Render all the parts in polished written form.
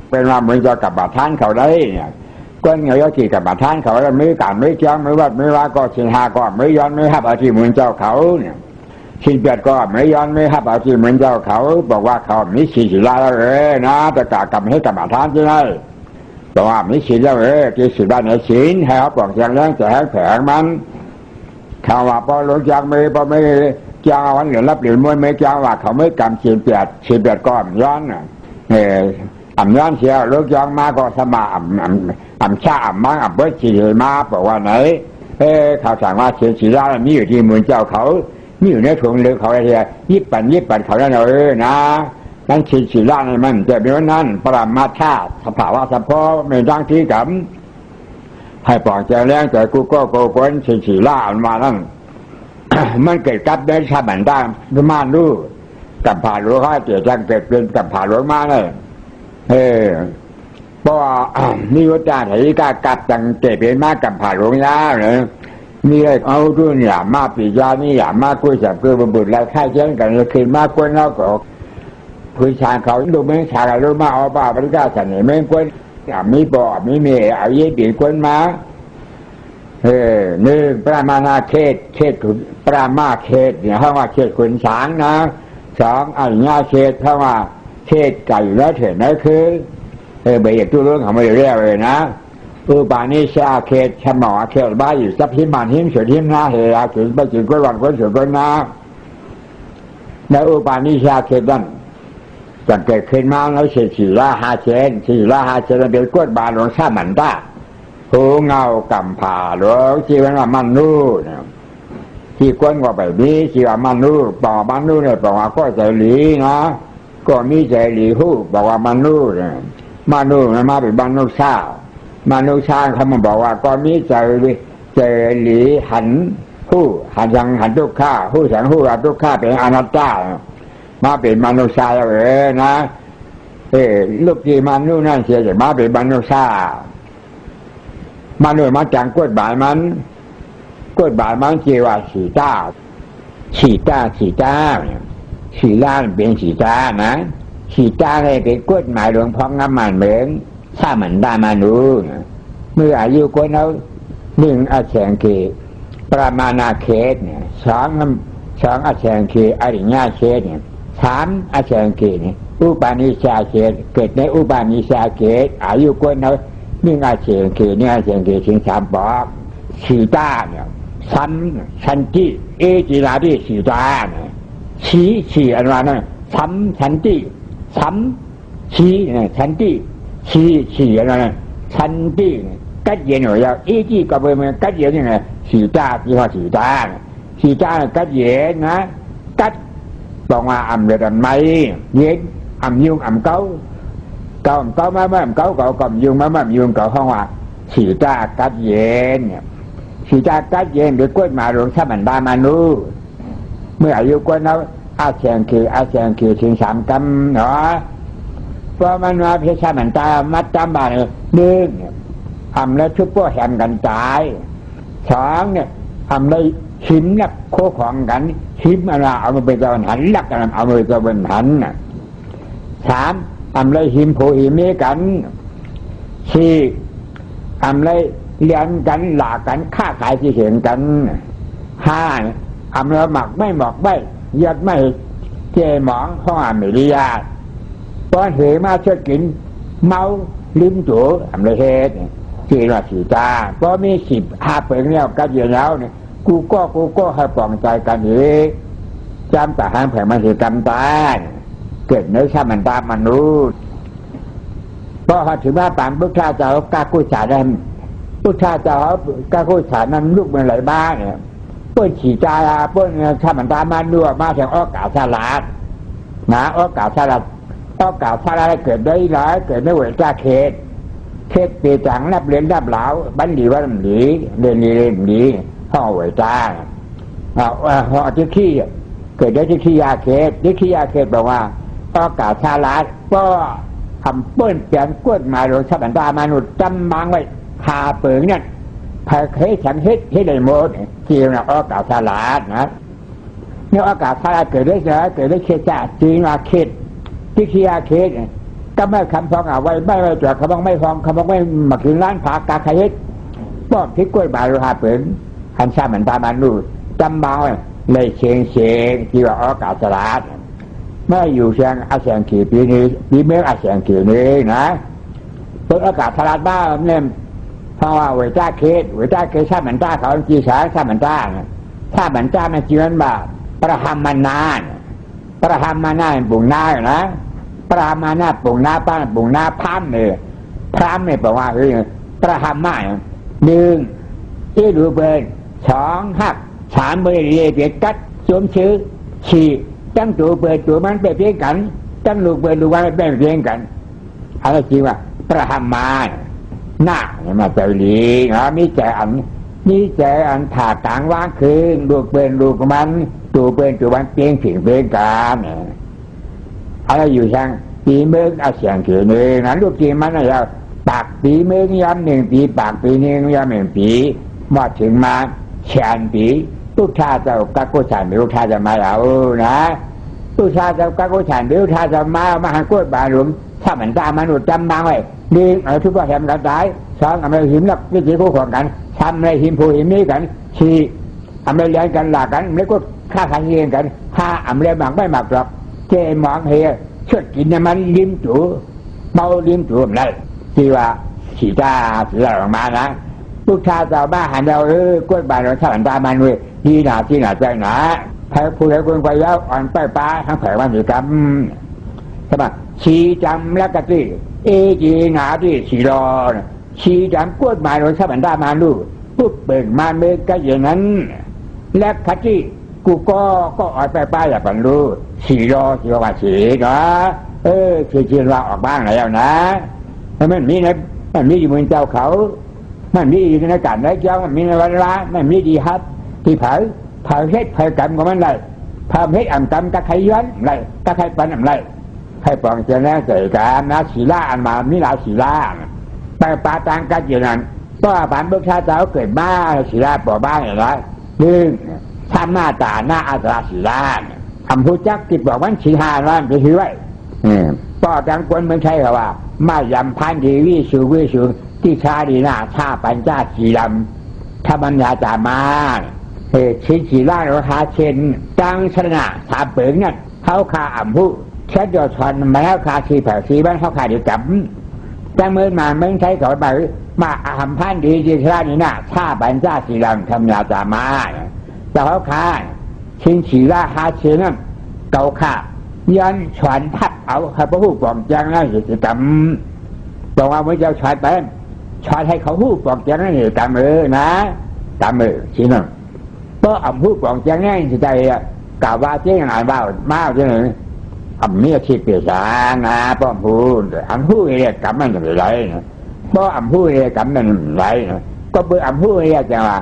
เป็นว่ามึงจะกับบาทานเขาได้เนี่ยก้นเงยกี่กับบาทานเขาแล้วไม่การไม่จ้างไม่วัดไม่ว่าก็สินหาก็ไม่ย้อนไม่ฮับอาชีพมึงเจ้าเขาเนี่ยสินเปียดก็ไม่ย้อนไม่ฮับอาชีพมึงเจ้าเขาบอกว่าเขามีศีลแล้วนะจะกะกรรมให้กับบาทานใช่ไหมบอกว่ามีศีลแล้วที่ศีลบ้านในศีลให้เขาปลอกอย่างแรงจะให้แผงมันข่าวว่าพอหลงจากไม่พอไม่จ้างวันเหลือรับเหลือมวยไม่จ้างว่าเขาไม่กรรมสินเปียดก็ย้อนย้อนเสียลูกย้อนมาก็สมาชามาเบิดสีมาบอกว่าไหนเขาสั่งว่าเสียศีลามีอยู่ที่มือเจ้าเขามีอยู่ในถุงเลือเขาอะไรยิบปันเขาแล้วนะนั่นศีลาในมันจะเป็นว่านั้นปรามาธาตุสภาวะสะพอไม่ดังที่กับให้ปล่อยใจแรงแต่กูก็โกนศีลาอันมานั่น มันเกิดกับได้ชาบันได้มาดูกับผ่าหลวงเขาเกิดจังเกิดเป็นกับผ่าหลวงมาเลยเพราะว่านิวตาไถกากัดจังเกิดเป็นมากับผ่าหลวงยาเลยนี่เลยเอาดูเนี่ยมาปียานี่อย่ามาคุยจับคือบุญแล้วค่ายเช่นกันคืนมากกว่าแล้วก็คุยชาเขาดูไม่ชาเราดูมาเอาป่าบริการสันนิไม่กวนมีบ่อมีเมย์เอาเยี่ยบีกวนมาหนึ่งปรามาณาเขตปรามาเขตเนี่ยเขาว่าเขตขุนช้างนะสองอัญญาเขตเขาว่าเขตไก่แล้วเถิดนั่นคือใบเหตุตู้เรื่องเขาไม่ได้เรียกเลยนะอุปาณิชาเขตฉมอเขตบ้าอยู่สัพพิมานหิมเฉดหิมนาเฮียถึงไปถึงก้นวันก้นเฉดก้นนาในอุปาณิชาเขตนั้นสังเกตขึ้นมาแล้วสี่ละห้าเชนเป็นก้นบาลหลวงชาหมันตาหูเงากำผ่าหลวงที่ว่ามันนู่นที่ก้นก็ไปนี้ที่ว่ามันนู่บอกมันนู่เนี่ยบอกว่าก็ใจหลีนะก็มีใจหลีหูบอกว่ามันนู่เนี่ยมันนู่มันมาเป็นบ้านนุชามนุษย์เขามาบอกว่าก็มีใจหลีหันผู้หันยังหันทุกข้าผู้แสงผู้หันทุกข้าเป็นอนัตตามาเป็นมนุษย์นะลูกที่มนุษย์นั่นเสียจากมาเป็นมนุษย์มนุษย์มาจากกฎหมายมันจีว่าสีตาสีล้านเป็นสีตานะสีตาเลยเป็นกฎหมายหลวงพ่องำมันเหมือนถ้ามันได้มาดูเมื่ออายุคนเราหนึ่งอาแสงเกประมาณาเขตเนี่ยสองอาแสงเกอริญญาเขตเนี่ยสามอาแสงเกเนี่ยอุปาณิชาเขตเกิดในอุปาณิชาเขตอายุคนเราหนึ่งอาแสงเกเนี่ยอาแสงเกถึงสามบอกสีตาเนี่ยสันติเอจิราดิสีตาเนี่ยชี้อันว่านั่นสันติชี้สันติชี้อะไรนะชันตี้กัดเย็นหน่อยอีจี้กับเมื่อกัดเย็นยังไงสีตาที่ว่าสีตากัดเย็นนะกัดบอกว่าอ่ำเดือดไม่เย็นอ่ำยุ่งอ่ำเก้ามาเก้าก็ยุ่งมายุ่งเก้าห้องว่าสีตากัดเย็นสีตากัดเย็นโดยกล้วยมาหลวงชาบันดามานูเมื่ออายุกล้วยแล้วอาแสงคือถึงสามกำเนาะเพราะมันว่าเพชรมันตามัดจำบานหนึ่งทำแล้วทุบพวกแหมกันตายสองเนี่ยทำได้หิมนักโคของกันหิมอะไรเอามาเป็นตะวันหันลักกันเอามาเป็นตะวันหันสามทำได้หิมโผหิมเมกันสี่ทำได้เลี้ยงกันหลากันฆ่าขายที่เห็นกันห้าทำแล้วหมักไม่ยัดไม่เจหมองห้องอเมริกาตอนเหมาเชื่อกินเมาลิ้มตัวทำเลยเหตุจีนว่าสีตาเพราะมี15 เปิงแล้วกันอยู่แล้วเนี่ยกูก็ให้ปลองใจกันอีกจำแต่หางแผงมันสิกรรมตาเกิดในชามันตามนุษย์เพราะถือว่าตามพุทธเจ้ากากุศลนั้นพุทธเจ้ากากุศลนั้นลูกเมื่อไหร่บ้างเนี่ยเปิ้ลฉีจาเปิ้ลชามันตามันนัวมาถึงออกาสลัดนะออกาสลัดเกิดได้หลายเกิดไม่ไหวจ้าเขตปีจังนับเรียนนับเหลาบันดีว่ามันดีเรียนดีห้องไหวจ้าห้องที่ขี้เกิดได้ที่ขี้ยาเขตบอกว่าอากาศชาลาก็ทำเปิ้ลเปลี่ยนกฎหมายหลวงชาบันดามนุษย์จำมังไว้หาเปิงเนี่ยพายเคยฉันเฮ็ดให้ได้หมดที่เราอากาศชาลานะเนี่ยอากาศชาลาเกิดได้เขตจ้าจริงว่าเขตที่ขี้ยาเขต ก็ไม่คำฟ้องเอาไว้ไม่ไว้จอดคำฟ้องไม่ฟ้องคำฟ้องไม่มากินร้านผักกาใครเฮ็ดป้อมที่กล้วยบาลูหาเปิงคันชาเหมือนตามันดูจำเมาเลยเชียงที่ว่าออกาศลาดเมื่ออยู่เชียงอาเซียงกี่ปีนี้ปีเมื่ออาเซียงกี่นี้นะต้นอากาศทลาดบ้าเนี่ยเพราะว่าเวจ้าเคสชาเหมือนตาเขาจีสาชาเหมือนตาถ้าเหมือนตามันจีนบ่าประหามมันนานบุงหน้านะปรามานาปุ่งหน้าป้านปุ่งหน้าพามเนี่ยพรามเนี่ยแปลว่าประหามมาหนึ่งที่ดูเบิร์สองหักสามเบอร์เรียเบียดกัดสวมชื่อฉีตั้งตัวเบิร์ตัวมันไปเพียงกันตั้งลูกเบิร์ลูกมันไปเพียงกันอะไรจริงว่าประหามมาหน้าเนี่ยมาเจรีนะมีใจอันถาต่างว่างคืนลูกเบิร์ลูกมันตัวเบิร์ตัวมันเพียงถึงเพียงกันอะไรอยู่ช่างปีเมืองอาเซียนเขียวนี่นั้นลูกจีนมันอะไรปากปีเมืองย้ำหนึ่งปีปากปีนึงย้ำหนึ่งปีมาถึงมาแชนปีลูกชาเจ้ากักกุฉันลูกชาจะมาเอานะลูกชาเจ้ากักกุฉันลูกชาจะมาหากล้วยบาหลวงถ้าเหมือนตามนุษย์จำบางไว้ดีทุกคนแถมกันตายสองอะไรหิมนักวิจิตรคู่ของกันทำอะไรหิมผูหิมนี้กันชีอะไรเลี้ยงกันหลักกันไม่ก็ฆ่าขันเลี้ยงกันฆ่าอะไรหมักไม่หมักหรอกเจมองเฮียชดกินน้ำมันลิ้มจูเมาลิ้มจูอะไรที่ว่าสีตาออกมานะลูกชายเจ้าบ้าหันเรากล้วยบานเราถ้าหันตามันเว้ยดีหนาที่หนาใจหนาใครพูดให้คนไปแล้วอ่อนไปป้าทั้งแผลวันสีกำใช่ไหมชีจำและกะตีจีหนาที่สีรอชีจำกล้วยบานเราถ้าหันตามันดูปุ๊บเบิกมาเมื่อก็อย่างนั้นและกะตีกูก็อ่อนไปป้าอย่าปันรู้สีรอสีว่าสีนะชีเราออกบ้างแล้วนะมันมีนะมันมีอยู่บนเจ้าเขามันมีอยู่ในการได้เจ้ามันมีในวันละมันมีดีฮับที่เผยเฮ็ดเผยกรรมของมันไรเผยเฮ็ดอ่ำกรรมก็ใครย้อนไรก็ใครปันอ่ำไรใครปองเจริญเกิดการนะศีลาอันมามีหลายศีลาแต่ปาตังกันอยู่นั้นก็ผ่านบุคคลเจ้าเกิดบ้าศีลาปอบ้าอย่างไรหนึ่งทำหน้าตาหน้าอาตราศีลาทำผู้จักติดบอกวันชีหาร้านไปถือไว้ป้อจังกวนเมืองใช่เหรอว่าไม่ยำพันดีวิสูที่ชาดีหน้าชาปัญจสีลำถ้าบัญญาจามาชิ้นสีล่าราคาเช่นจังชนะสาเปิงนั่นเขาคาอ่ำผู้เช็ดยอดชอนมาแล้วคาสีแผลสีบ้านเขาคาเดียวกับแต่เมื่อมาเมืองใช้เขาไปมาอ่ำพันดีที่ชาดีหน้าชาปัญจสีลำทำยาจามาแต่เขาคาชิ้นสีล่าคาเช่นนั่นเก่าคายันฉวนทับเอาให้พระผู้ปองแจงนั่นกิจกรรมบอกว่าเมื่อเจ้าฉวนไปฉวนให้เขาผู้ปองแจงนั่นกิจกรรมนะตามชี้นั่นเพราะอ่ำผู้ปองแจงนั่นจิตใจกล่าวว่าเจ้าหน่ายบ้ามาเจ้าหนึ่งอ่ำมีอาชีพเปียสานะป้อมพูดอ่ำผู้เรียกกรรมนั่นจะไรนะเพราะอ่ำผู้เรียกกรรมนั่นไรนะก็เบื่ออ่ำผู้เรียกจะว่า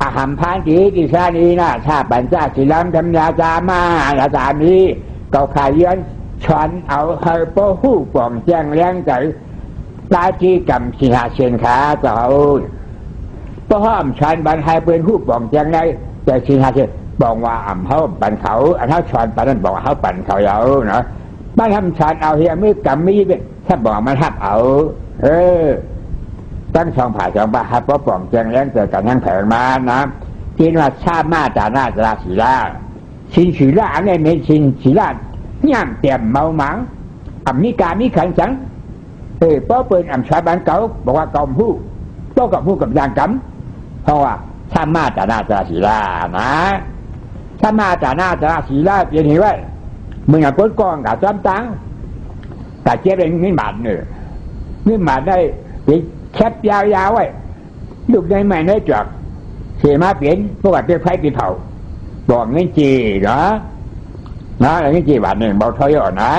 อาหารพานจีกิชานีนะชาปัญจศีลำธรรมยาจามาอาจารย์นี้เก่าขายย้อนช้อนเอาเฮอโป้หู้ป่องแจ้งแรงใจตาจีกำสิหาเชียนขาเจ้าป้ห้อมช้อนบันไฮเป็นหู้ป่องแจ้งได้แต่สิหาเชียนบอกว่าอ่ำเขาปั่นเขาอันเขาช้อนปั่นนั้นบอกว่าเขาปั่นเขาเอาเนาะบ้านทำช้อนเอาเฮียไม่กำมีเป็นถ้าบอกมันทับเอาตั้งสองผ่าสองบาฮับป้ป่องแจ้งแรงเกิดกันทั้งแผงมานะกินว่าชามาตาหน้าตาสีลาชินสีลาเนี่ยไม่ชินสีลาย่างเต็มเมาหมังอ่ำมีการมีขันสังเพราะเป็นอ่ำชายบ้านเก่าบอกว่ากอมผู้ก็กับผู้กับยางกำเพราะว่าถ้ามาตาหน้าตาสีลานะถ้ามาตาหน้าตาสีลาเปลี่ยนเหตุไว้มึงอย่าพ้นกองกับจอมตังแต่เจ๊เป็นเงินบาทเงินบาทได้แคบยาวๆไว้ลูกได้ไม่ได้จอกเสียมาเปลี่ยนเพราะว่าเป็นไฟเป็นเผาบอกเงินจีเนาะอะไรเงินจีบาทหนึ่งบอกทอยอ่อนนะ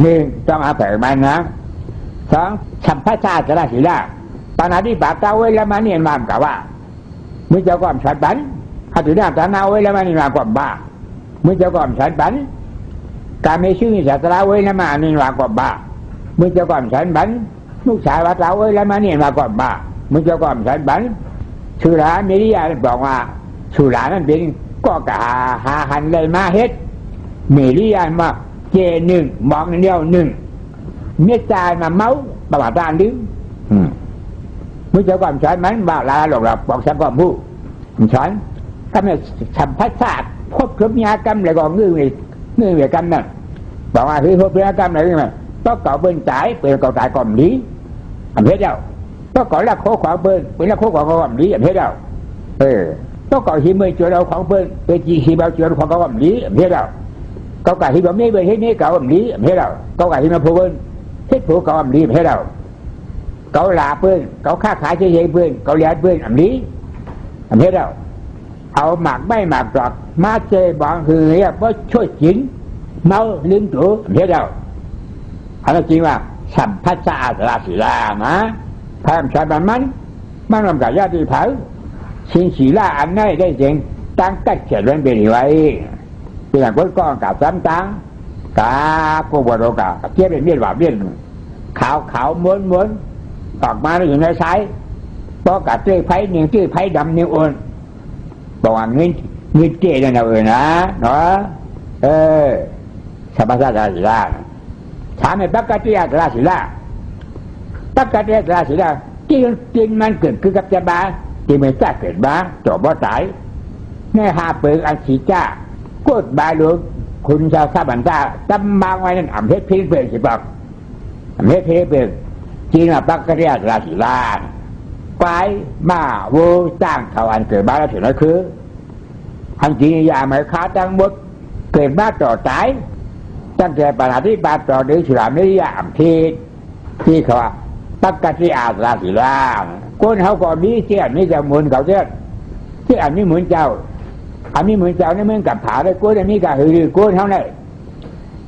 หนึ่งต้องอาแผงมันนะสองสัมภาษาจะได้สีละตอนนั้นที่ปากเต้าไว้แล้วมาเนียนมามกับว่ามึงจะก่อมฉันบันถ้าถือหน้าตาเน่าไว้แล้วมาเนียนมากว่าบ้ามึงจะก่อมฉันบันการไม่ชื่อสัตราไว้แล้วมาเนียนมากว่าบ้ามึงจะก่อมฉันบันลูกชายวัดเราไว้แล้วมาเนียนมากว่าบ้ามึงจะก่อมฉันบันสุราเมริยาบอกว่าสุรานั่นเป็นก็กะหาหันเลยมาเฮ็ดเมริยามาเจหนึ่งมองเดียวหนึ่ง เมียจ่ายมาเมาประมาทด้านดิ้งมื่อเจ้าความฉันมันบ่าลาหลอกหลับบอกฉันความผู้ฉันก็ไม่สัมผัสศาสตร์พบครบยากรรมอะไรก็งื้อเวียกันนั่นบอกว่าพบยากรรมอะไรนี่มันต้องเก่าเบิ้ลจ่ายเป็นเก่าจ่ายก่อนนี้อันเพชรเจ้าต้องก่อละโคขวางเบิ้ลเป็นละโคขวางก่อนนี้อันเพชรเจ้าต้องก่อหิมะจุดเราของเบิ้ลเป็นจีหิมะจุดของก่อนนี้อันเพชรเจ้าเก่าหิมะไม่เบิ้ลให้นี่เก่าอันนี้อันเพชรเจ้าเก่าหิมะพูเบิ้ลเฮ็ดผูเก่าอันนี้อันเพชรเจ้าเก่าลาเบิ้ลเก่าค้าขายเฉยๆเบิ้ลเก่าเลี้ยงเบิ้ลอันนี้อันเพชรเจ้าเอาหมากไม่หมากดอกมาเจบางคือเนี่ยเพราะช่วยจิงเมาลิ้นตัวอันเพชรเจ้าอันนั้นจริงว่าสัมผัสสะอาดราศีลานะพามชาบันมันรวมกับญาติเผาสินศีลาอันนั้นได้จริงตั้งกัดเขียนไว้เป็นไว้เป็นอย่างก้นก้อนกับซ้ำตั้งกาโกบโรกาเทียบเป็นเมียนหวานเมียนขาวม้วนออกมาแล้วอยู่ในสายเพราะกับเจ้าไผ่หนึ่งเจ้าไผ่ดำหนึ่งอ่อนบอกว่าเงินเจ้าเนี่ยนะเนาะสัมผัสสะราศีลาถามให้ปักกะติอาราศีลาปักกะติอาราศีลาจริงมันเกิดคือกับจะบ้าที่มันจะเกิดบ้าจบบ่ตายแม่หาเปิงอันสีจ้ากดบาหลวงคุณชาวซาบันตาตำบางไว้นั่นอ่ำเพชรพิเศษสิบอกอ่ำเพชรพิเศษจริงอ่ะปักกะติอาราศีลาควายมาโวจ้างเขาอันเกิดบ้าแล้วถึงนั่นคืออันจริงอย่าหมายค้าตั้งหมดเกิดบ้าต่อตายตั้งแต่ปัญหาที่บาดต่อเดือดฉลามนิยามที่เขาว่าปักกะติอาราศีลาคนเขาก็มีเชี่ยนี่จะหมุนเขาเชี่ยที่อันนี้เหมือนเจ้าอันนี้เหมือนเจ้านี่เหมือนกับผาเลยคนอันนี้ก็หือคนเขาเนี่ย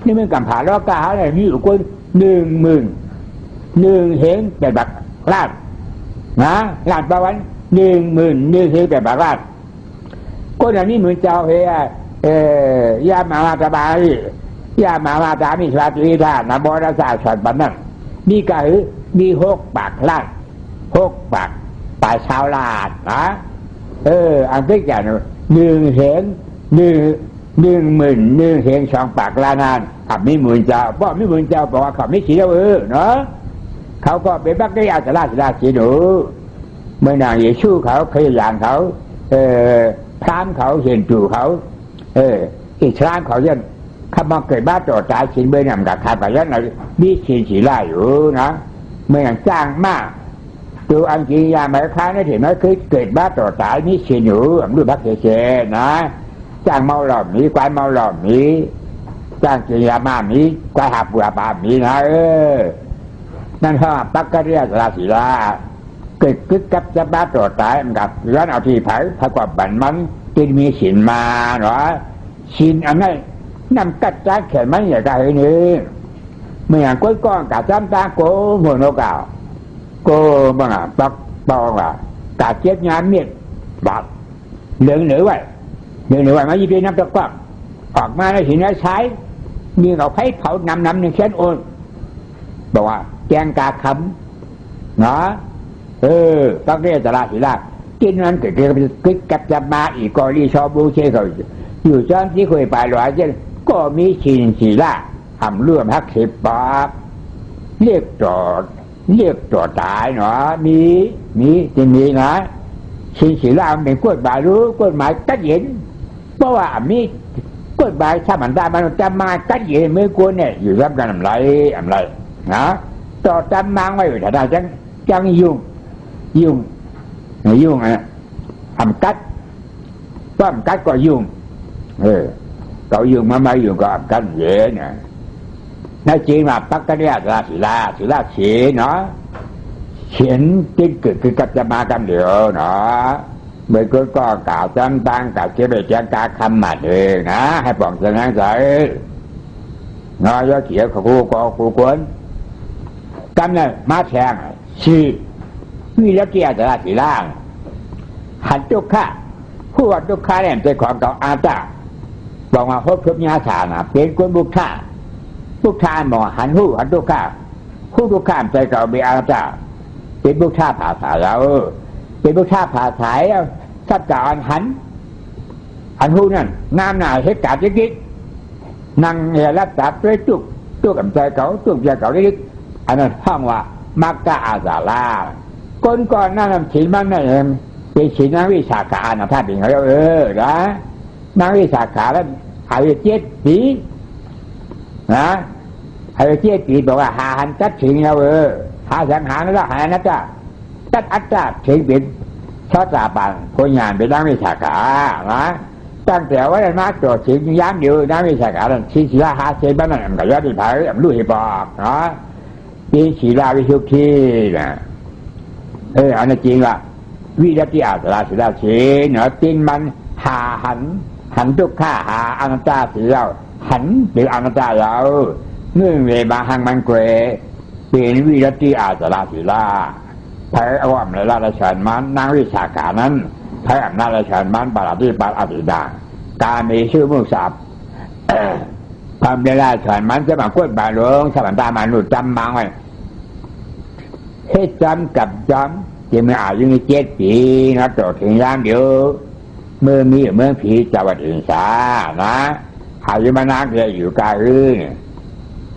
นี่เหมือนกับผาล้อกาอะไรมีอยู่คน1,000,000เห็นแต่บักลาดนะลาดประวัน10,000เห็นแต่บักลาดคนอันนี้เหมือนเจ้าเฮียยามาตาบายยามาตามีชาติธาตุนะบรสาสัตว์บันนั้นมีก็คือมี6 ปากลาด6 ปากปลายชาวลาดนะอันที่แก่1เห็น10,000เห็น2 ปากลานานขับไม่เหมือนเจ้าเพราะไม่เหมือนเจ้าบอกว่าขับไม่สีแล้วเนาะเขาก็เป็นบักได้อาจจะราศีหนูเมื่อนางเยซูเขาเคยอย่างเขาพรามเขาเห็นจู่เขาอิสลามเขาเนี่ยข้ามาเกิดบ้าต่อตายชินเบย์นำกับขาดไปแล้วนะมีชินสีไล่อยู่นะเมื่ออย่างจ้างมากตัวอันจียาหมายค้านี่เห็นไหมคือเกิดบ้าต่อตายมีชินอยู่ดูบักเฉยๆนะจ้างเมาหลอมนี้ควายเมาหลอมนี้จ้างจียามานี้ควายหาบัวปานี้นะนั่นเขาปักกะติอาราศีลาเกิดคึกกับจะบ้าต่อตายมันกับย้อนเอาที่ไผ่ถ้าความบันมันกินมีชินมาเนาะชินอันนั้นนำกัดจ้าแขนมันอย่างไรนี่เมื่ออย่างก้อยก้อนกับจ้ำตาโกหัวโนกาโกบ้างปักปองกาเจ็บงานเมียดบัดเหลืองเหนือไว้มายี่ปีน้ำตะกวักออกมาแล้วหินแล้วใช้มีเขาไผ่เขานำหนึ่งเช่นโอนบอกว่าแกงกาคำเนาะปักเรียตราศีลากินนั้นเกิดกับจะมาอีกกอรีชอบบูเชเขาอยู่จนที่เคยไปหลายเช่นก็มีชินศีลาทำร่วม60 ปากเรียกต่อตายเนาะมีจะมีนะชินศีลาเป็นกฎหมายรู้กฎหมายกัดเย็นเพราะว่ามีกฎหมายถ้ามันได้มันจะมากัดเย็นเมื่อควรเนี่ยอยู่รับกันอะไรนะต่อจำมังไว้ถ้าได้จังยุ่งทำกัดป้อมกัดก็ยุ่งเขายุ่งมายุ่งก็กันเย็นน่าจริงมาปักกะติอาราศีลาเขียนเนาะเขียนจริงคือกับจะมากันเดียวเนาะเมื่อก็กล่าวตั้งกับเชื่อแจ้งการคำหมัดเองนะให้ปองสนังใสน้อยเขียวขูก็ขูกวนกำเนี่ยมาแทงชีวิแล้วเกียรติราศีลาหันตุกข้าผู้ว่าตุกข้าเนี่ยเป็นของเก่าอาตาบอกมาพบทุกญาตินะเป็นคนบุกข้าหมอหันทุกข้าทุกข้าใจเก่าเบียร์จ้าเป็นบุกข้าผ่าสายแล้วเป็นบุกข้าผ่าสายสัตว์การหันหูนั่นน้ำหนาเหตุการณ์จิ๊กนั่งรับจับด้วยตุกกับใจเก่าตุกใจเก่าได้ อันนั้นห้องว่ามักกะอาสาลาคนก่อนนั่นศีลมันนั่นเองเป็นศีลนักวิชาการนะท่านเป็นเขานะนักวิชาการแล้วอายุ7 ปีนะอายุ7 ปีบอกว่าหาหันจัดถึงแล้วหาสังหารแล้วหานะจ๊ะจัดอัตตาถึงเป็นชอบตาบังคนงานเป็นนักวิชาการนะตั้งแต่ว่าได้มาตัวถึงย้ำอยู่นักวิชาการที่ศิลาหาเซนบ้านนั่นก็ยอดที่ผ่านรู้เหตุบอกนะปีศิลาวิชุกที่นะอันนั้นจริงละวิรัติอาสราศิลาเชนเนาะตินมันหาหันทุกข้าหาอนัตตาสีเราหันเป็นอนัตตาเราเงื่อนเวบาหังมันเกรเป็นวิรัติอาสราศิลาแพ้อวมในราชการมันนางวิชาการนั้นแพ้อำนาจราชการมันปราดีปาอภิดาการมีชื่อมุสาบทำในราชการมันจะมากดบาลงสวรรค์ตามานุจำบางไว้ให้จำกับจำจะมีอายุ7 ปีนะต่อถึงยามเดียวเมื่อผีจังหวัดอื่นสานะอายุมานักเลยอยู่กาอื่น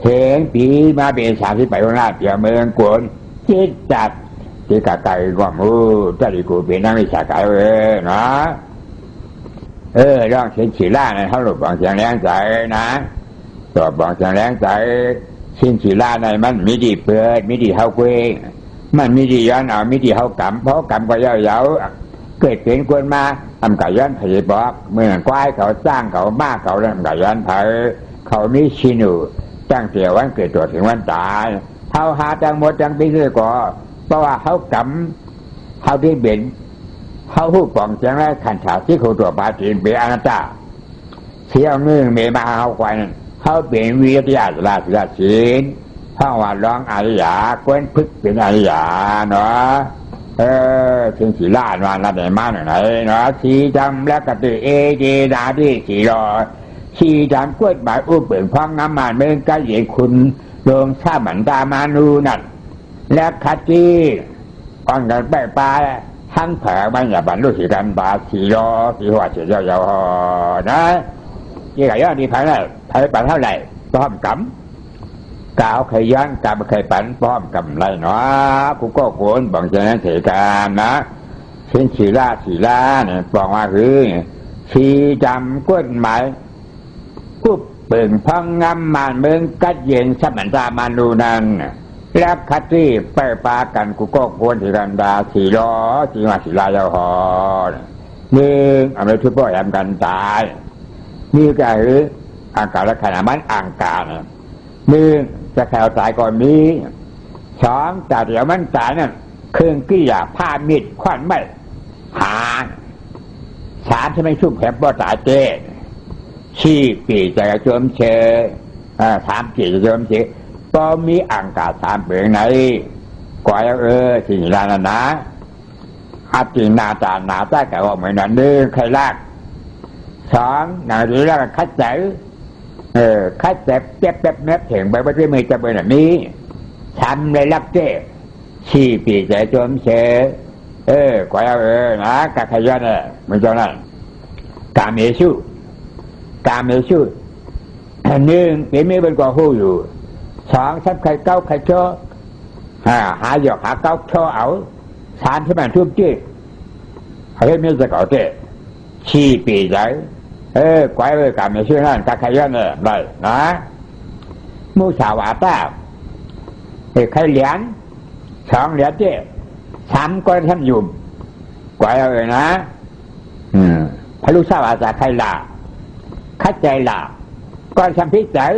เห็นปีมาเป็น30 ปีวันละเปียเมืองกวนจิตจัดที่กาไก่ก็มูจะดีกูเป็นนักวิชาการนะเรื่องเขียนฉีล่าในเขาหลุดบางเสียงแรงใจนะตัวบางเสียงแรงใจชิ้นฉีล่าในมันมีดีเปิดมีดีเฮาเกงมันมีดีย้อนเอามีดีเฮากำเพราะกำก็เย้าเกิดเป็นคนมาทำกับย้อนผีบอกเมื่อกวายเขาสร้างเขามากเขาเริ่มกับย้อนเผยเขามีชินูตั้งเสียวันเกิดตัวถึงวันตายเขาหาจังหมดจังปีเลยก็เพราะว่าเขากำเขาที่เบ็นเขาหูป่องจังไรขันฉาที่เขาตัวปาจีนเป็นอนัตตาเสียเงื่อนเมมาเขาควายนั่นเขาเป็นวิทยาศาสตร์ศีลห้องว่าร้องอริยาก้นพึกเป็นอริยาเนาะถึงสีลาดมาละไหนมาหน่อยเนาะสีจำและกติเอเจดาที่สีรอสีจำกวดหมายอุบเบิ่งพ้องน้ำมันเมืองกะเหยคุณลงชาบันตามานูนั่นและคัดจีก่อนกันไปปลาทั้งแผลมันอย่าบรรลุสีกันบาสีรอสีหัวสีเยาวๆนะยี่ไก่ย่อดีไผ่ไหนไผ่ปันเท่าไหร่พร้อมกำกาวไข่ย้อนกำไข่ปันพร้อมกำไรเนาะกูก็โกนบอกจะนั้นเถิดการนะเช่นสีลาเนี่ยบอกว่าคือสีจำก้นหมายกุบเปิ่งพังงำมันเมืองกัดเย็นสมันตามานูนันแล้วคัดที่ไปปากันกูก็โกนที่กันดาสีล้อสีมาสีลายหอหนึ่งอเมริกาพ่อแอมกันตายนี่ก็คืออากาศและขนาดมันอ่างกาเนี่ยหนึ่งจะแขวตายก่อนนี้2แต่เดี๋ยวมันตายนั่นเครื่องกี้ยาผ้ามีดขวัญไม่หา3ที่ไม่ชุ่มแผลบ่ตายเจ๊ชี้ปีจะโจมเช3ปีจะโจมเชก็มีอ่างกา3เปลืองไหนก่อยสิ่งนั้นนะอาจริงหน้าตาหน้าตาแต่ว่าเหมือนนั้นนึงใครลาก2หนังสือแล้วคัดใจคัดเจ็บเน็บเถียงไปว่าที่มือจะเป็นแบบนี้ทำเลยรักเจ้ชี้ปีใจโจมเชก่อยนะกะขยันเหมือนเจ้านั่นกาเมชุหนึ่งเป็นไม่เป็นกว่าหู้อยู่2ทับไข่เก้าไข่โชหาหยอกหาเก้าโชเอา3ที่มันทุบจี้เขาให้ไม่จะก่อเจ้ชี้ปีใจกวยกาเมชุนั่นกะขยันได้นะมูสาวาตาใครเหรียญ2เหรียญเจ้3ก็ท่านอยู่กวยนะพระลูกสาวอาจารย์ใครล่ะคัดใจล่ะก่อนสัมพิจัย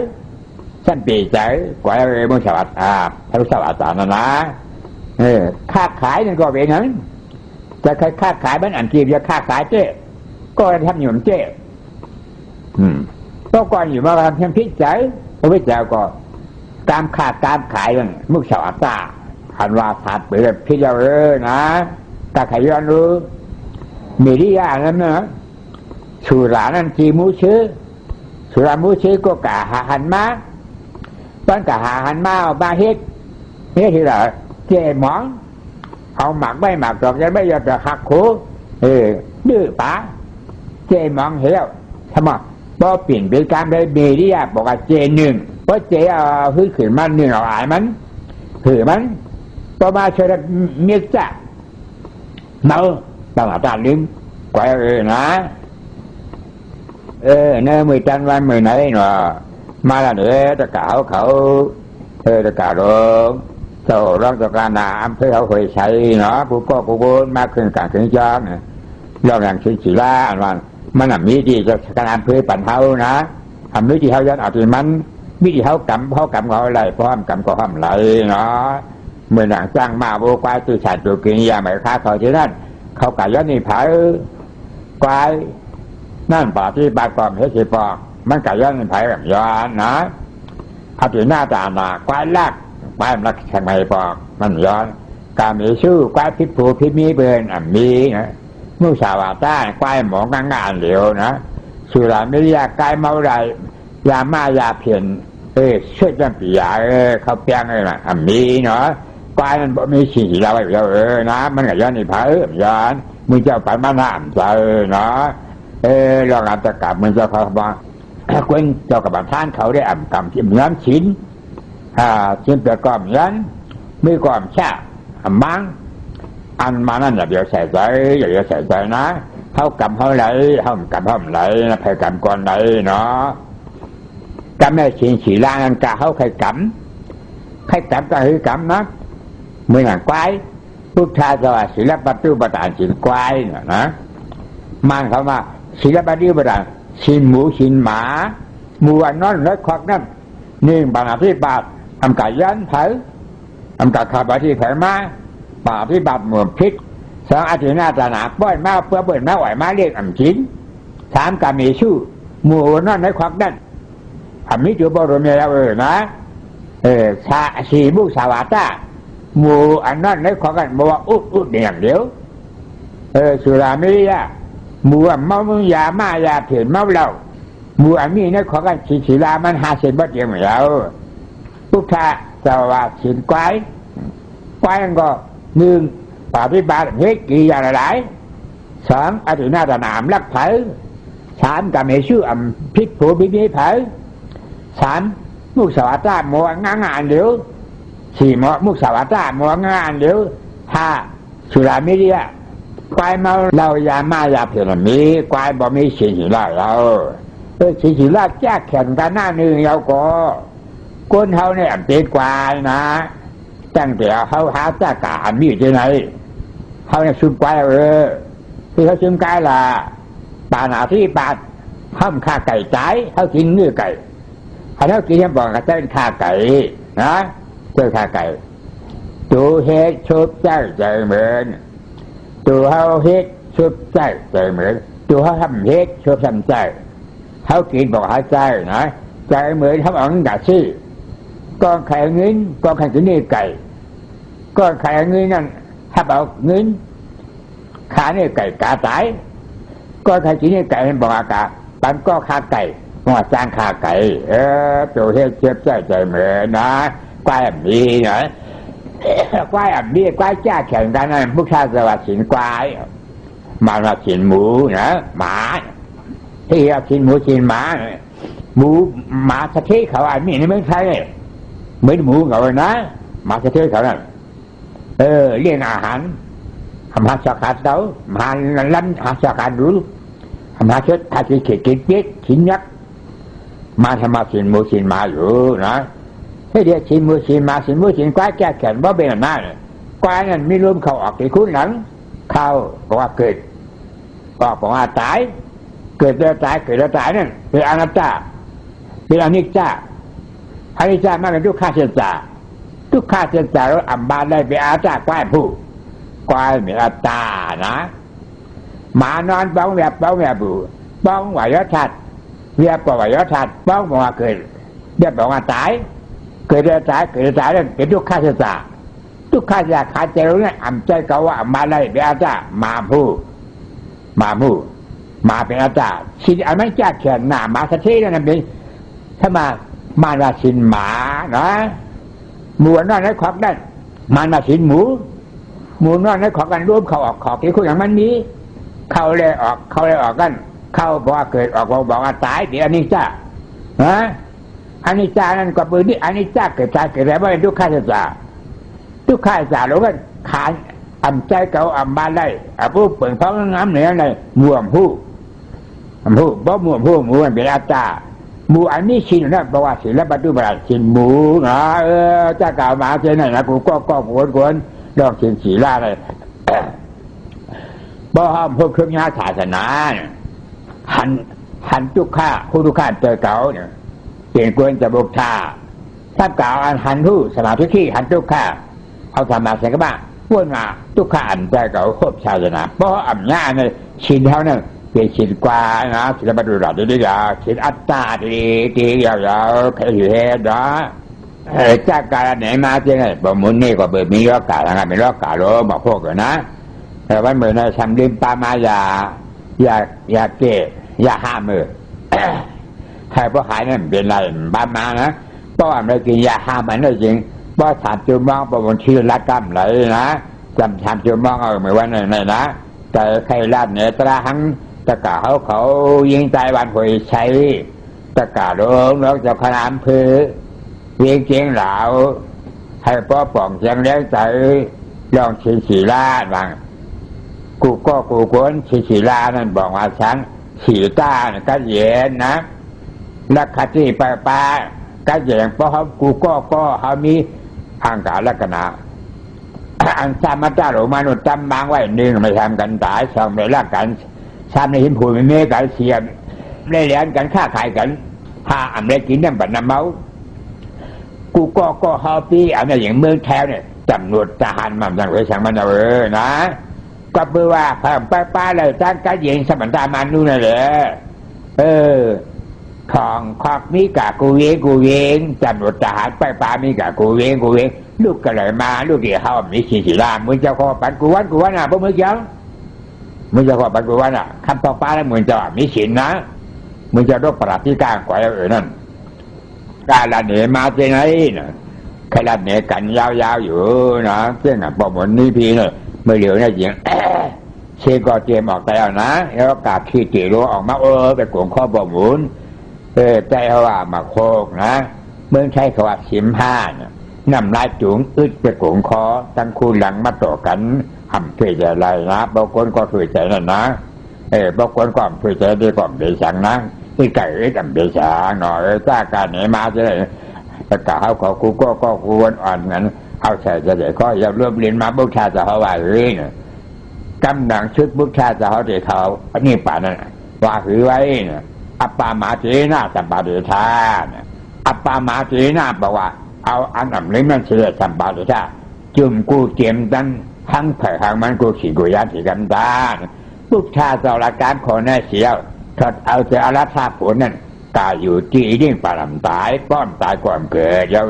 สัมปีจัยกว่ามุสวัสดิ์พระลูกสาวอาจารย์นะค้าขายนั่นก็เป็นนั้นจะใครค้าขายมันอันกีบจะค้าขายเจ๊ก็ทำอยู่เจ๊ก็ก่อนอยู่มาทำสัมพิจัยพระพุทธเจ้าก็ตามขาดตามขายนั่นมุสวัสดิ์อันว่าขาดไปแบบพิจารณานะตาขย้อนรู้มีริยานั้นนะสุรานั้นจีมูชื่อสุรามูชื่อก็กะหาหันมาตอนกะหาหันมาเอามาเฮ็ดที่ละเจ๊หมองเอาหมักไม่หมักดอกยังไม่ยอมจะหักคูดื้อป๋าเจ๊หมองเหี้ยวทำไมพอเปลี่ยนเป็นการได้มีริยาบอกว่าเจ๊หนึ่งเพราะเจ๊เอาพื้นขึ้นมาหนึ่งเอาอายมัน ถือมันต่อมาเชื่อเมียจ้าเมาตั้งหาตาลิ้มกว่านะเนื้อมือจันวันมือไหนเนาะมาแล้วเนี่ยตะกาวเขาตะกาวโซ่ร้องตะการน้ำเพื่อเขาเคยใช้เนาะผู้ก็ผู้บนมากขึ้นการขึ้นจ้างเรื่องอย่างชิ้นสีล่าอันวันมันมีที่จะการเพื่อปั่นเท้านะทำนี้ที่เขายันเอาที่มันวิธีเขากำเขาอะไรพร้อมกำก็พร้อมไหลเนาะเมื่อหนังจ้างมาโบกวายตุฉัดตุกินยาหมายค้าเขาที่นั่นเขากะยันนี่เผากวายนั่นป่าที่บาดกอมเฮสิปอกมันกะยันนี่เผาแบบย้อนนะเอาที่หน้าตาหนากวายลักกวายลักช่างไม่ปอกมันย้อนการมีชื่อกวายพิษผูพิษมีเบิร์นมีนะมุสาวาต้ากวายหมองงานเหลวนะสุราไม่ยากกายเมาไรยามายาเพียนช่วยจำปียาเขาเปียงเลยนะมีเนาะกวายมันมีสิ่งที่เรานะมันก็ย้อนในเผาย้อนมึงเจ้าปันมาหน้าใจเนาะเรางานตะกับมึงเจ้าเขาบอกคนเจ้ากับท่านเขาได้อ่ำกำที่ย้อนชิ้นชิ้นเปลือกก้อมย้อนมือก้อมแช่มังอันมานั่นอย่าเดี๋ยวใส่ใจอย่าเดี๋ยวใส่ใจนะเขากำเขาไหลเขากำเขาไหลนะใครกำก่อนไหลเนาะกำแม่ชิ้นสีล่างนั่นกะเขาใครกำก็คือกำนะมือหนังควายพุทธาสวัสดิ์ศิลปะตู้ประตานสินควายนะมันเขามาศิลปะตู้ประตานสินหมูสินหมาหมูอันนั้นและควักนั่นนี่บางอาทิตย์บาททำกายยันเผาทำกายขับอาทิตย์เผามาบางอาทิตย์บาทหมวกพิษสองอาทิตย์หน้าตาหนาป้อนมาเพื่อเปิดมาไหวมาเรียกอ่ำชิ้นสามกามีชื่อหมูนั่นและควักนั่นทำมิจุบรมีแล้วนะชาสีบุสาวาตาหมูอันนั้นในขอกันบอกว่าอุดอย่างเดียวสุรามิยะหมูเมามึงยามายาเถื่อนเมาเหล้าหมูอันนี้ในขอกันศิลามัน50 บาทเดียวเหมือนเราพุทธะสวัสดิ์สินควายก็หนึ่งปฏิบัติเหตุกิริยาหลายสองอธินาตนามลักเผาสามกาเมชื่อพิษผูพิษเผาสามมุสาวาตาโมงานเดียวสี่มุสาวาตาโมงานเดียวห้าสุรามิเรียควายเมาเรายามายาเพียรมีควายบ่มีสิ่งที่เราสิ่งที่เราแก้แข่งกันหน้าหนึ่งเราก็ก้นเขาเนี่ยเป็นควายนะตั้งแต่เขาหาจ้ากามีอยู่ที่ไหนเขาเนี่ยซุ่มควายที่เขาซุ่มควายล่ะป่าหนาที่ป่าห้ามฆ่าไก่ใจเขากินเนื้อไก่เขากินยังบอกเขาเป็นฆ่าไก่นะเจ้าฆ่าไก่ตัวเฮ็ดชุบใจเหมือนตัวเขาเฮ็ดชุบใจเหมือนตัวเขาทำเฮ็ดชุบทำใจเขากินบอกหาใจนะใจเหมือนเขาเอาเงินกะซื้อก้อนไข่เงินก้อนไข่กินนี่ไก่ก้อนไข่เงินนั่นถ้าเอาเงินขานี่ไก่กาตายก้อนไข่กินนี่ไก่มันบอกอากาปันก็ขาไก่ว่าสร้างขาไก่ตัวเฮ็ดชุบใจเหมือนนะควายมีนะควายมีควายจ้าแข่งกันนะพุทธาสวัสดิ์สินควายมาสินหมูนะหมาที่สินหมูสินหมาหมูหมาสะเทเขาอันนี้ในเมืองไทยเหมือนหมูเขาเลยนะหมาสะเทเขานั่นเลี้ยงอาหารทำหาสกัดเต้ามาลั่นหาสกัดรู้ทำหาเช็ดหาที่เขียกินเจ็ดชิ้นยักษ์มาทำมาสินหมูสินหมาอยู่นะให้เดียชินมือชินมาชินมือชินควายแก้แขนว่าเป็นหน้าเนี่ยควายนั่นมีลมเข้าออกที่คุ้นหลังเข้าบอกว่าเกิดบอกว่าตายเกิดแล้วตายนั่นเป็นอนัตตาเป็นอนิจจามาเป็นทุกข้าเสียจ่าแล้วอัมบาได้เป็นอาตาควายผู้ควายมีอัตตานะหมานอนป้องแบบบูป้องไหวยทัดเรียบกว่าไหวยทัดป้องบอกว่าเกิดเรียบบอกว่าตายเกิดตายนั่นเป็นทุกข้าศึกษาขาดใจรู้เนี่ยอ่ำใจเขาว่ามาได้เป็นอาจารย์มาผู้มาเป็นอาจารย์สิอันนั้นจ้าแขนหน้ามาสะเทนั่นเป็นถ้ามาราสินหมานะหมูนั่นให้ขอกได้มาราสินหมูนั่นให้ขอกกันร่วมเขาออกขอกที่คุณอย่างมันนี้เข้าเลยออกกันเข้าบอกว่าเกิดออกบอกว่าตายเดี๋ยวนี้จ้าอันนี้จานั่นก็ปืนนี่อันนี้จ้าเกิดแล้วว่าเป็นทุกข้าศึกษา ทุกข้าสาหลงกันขานอำใจเก่าอำบ้านได้ผู้เปิดท้องน้ำเหนือในม่วมผู้บ่ม่วมผู้หมูมันเป็นอาตาหมูอันนี้ชินนะบอกว่าศิลปะตุบราชินหมูนะจะกล่าวมาเช่นนั้นนะกูก็กวนดอกชินศีลาเลยบ่ห้ามพวกเครื่องยาศาสนาหันทุกข้าผู้ทุกข้าเจอเก่าเนี่ยเปลี่ยนกวนจะบกท่าถ้ากล่าวอันหันผู้สมาธิขี้หันทุกข้าเอาธรรมะใส่กระบ้าพวกมาทุกข้าอันใจเก่าครบศาสนาเพราะอำนาจเนี่ยชินเท่านั้นเป็นชินกว่านะศิลปะตุลาดีๆชินอัตตาดีๆยาวๆแค่เหตุนะจากการไหนมาเจ้าไงบ่มุนนี่ก็เบิดมีล้อกาทางการเป็นล้อกาโลบอกพวกกันนะแต่วันเมื่อในทำดิมปามายาเกะยาห้ามือใครพวกขายนั่นเป็นไรบ้ามานะเพราะว่าไม่กินยาห้ามันได้จริงเพราะถามจุมองประมวลชื่อละกำไหลนะจำถามจุมองเหมือนวันไหนนะแต่ใครลาดเนี่ยตราหังตะกาเขายิงใจวันหวยใช้ตะกาโดนแล้วจะขนามพื้นเวียงเจียงเหลาให้พ่อป่องเจียงเลี้ยงใจลองชินสีลาดบ้างกูกวนชินสีลานั่นบอกว่าฉันสีตาก็เย็นนะลักขที่ป้าก็เย็นเพราะเขากูก็เขามีอังกาลักษณะอันสามัตตาหลวงมนุษย์จำบางไว้หนึ่งไม่ทำกันตายสองไม่รักกันสามในหินผูไม่เมกันเสียบได้เลี้ยงกันค้าขายกันหาอ่ำได้กินน้ำบัดน้ำเมากูก็ฮอปี้อันนี้อย่างเมืองแถวเนี่ยจำนวนทหารมันจังเลยช่างมันนะก็เพื่อว่าเพิ่มป้าเลยตั้งการยิงสมันตามันนู่นเลยของคอกมีกะกูเวงจำนวนทหารป้ามีกะกูเวงลูกก็เลยมาลูกเดียวเขามีสีลามึงจะขอปันกูวันอ่ะพวกมึงยังมึงจะขอปันกูวันอ่ะคำต่อป้าแล้วมึงจะมีสินนะมึงจะรบปราบที่กลางกว่านั่นการละเหนมาที่ไหนนะใครละเหนกันยาวๆอยู่นะเจ้าหน้าประมวลนี่พี่เนี่ยเมื่อเหลียวเนี่ยจริงเชก็เตรียมออกไปแล้วนะแล้วกาบขี้จีรัวออกมาไปกลุ่มข้อประมวลใจว่ามาโคกนะเมืองใช้เขาว่า15นำลายจุ๋งอึดไปกลุ่มคอตั้งคู่หลังมาต่อกันทำเพื่อจะอะไรนะบางคนก็เพื่อใจนั่นนะบางคนก็เพื่อใจดีกว่าเบสังนะที่ไก่ทำเบสังหน่อยจ้าการไหนมาจะได้แต่กะเขาขอกูก็ควรอ่อนงั้นเอาใส่จะได้ก็อย่ารวบเรียนมาบุกชาจะเขาว่าเนี่ยกำลังชุดบุกชาจะเขาเด็กเขาอันนี้ป่านั่นว่าถือไว้เนี่ยอัปปามาเจนะสัมปาเดชาเนี่ยอัปปามาเจนะบอกว่าเอาอันอับเล่มนั่นเสียสัมปาเดชาจุ่มกูเตรียมตั้งทั้งแผงทางมันกูขี่กุยานที่กันตาบุกชาเจ้าละการขอแน่เสียวถอดเอาแต่อารัธาผลนั่นกายอยู่ที่ยิ่งป่าลำตายป้อมตายความเกิดเจ้า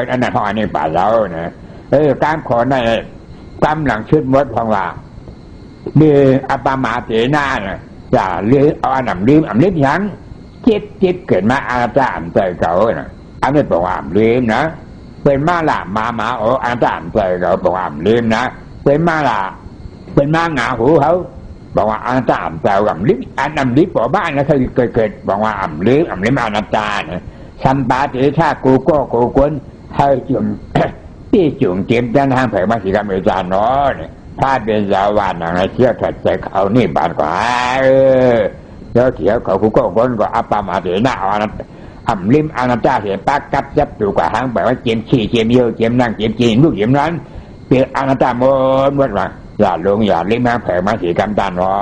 อันนั้นห้องอันนี้ป่าเราเนี่ยการขอในกำลังชุดมดพองว่ามีอัปปามาเจน่าเนี่ยจะลืมเอาอันนั้นลืมอันนี้ยังจิตเกิดมาอาจารย์ใจเก่าน่ะอันนี้บอกว่าลืมนะเป็นมาละมาอาจารย์ใจเก่าบอกว่าลืมนะเป็นมาละเป็นมาหงาหูเขาบอกว่าอาจารย์แต่กับลิฟอันนำลิฟบอกบ้านนะเคยเกิดบอกว่าลิฟอาจารย์สัมปาติถ้ากูก็กูคนให้จุ่มที่จุ่มเตรียมด้านทางแผงมาสิกรรมอาจารย์น้อยถ้าเป็นสาวานอะไรเชื่อถัดใจเขานี่บานกว่าแล้วเถียวเขากูก็คนก็อัปปามาติหน้าอัมลิมอาณาจักรเสียปักกับจับอยู่กับหางแบบว่าเจียมขี้เจียมเยี่ยวเจียมนั่งเจียมกินลูกเจียมนั้นเปลี่ยนอาณาจักรหมดว่าอย่าลงอย่าลิมมาแผงมาสีกรรมตานวะ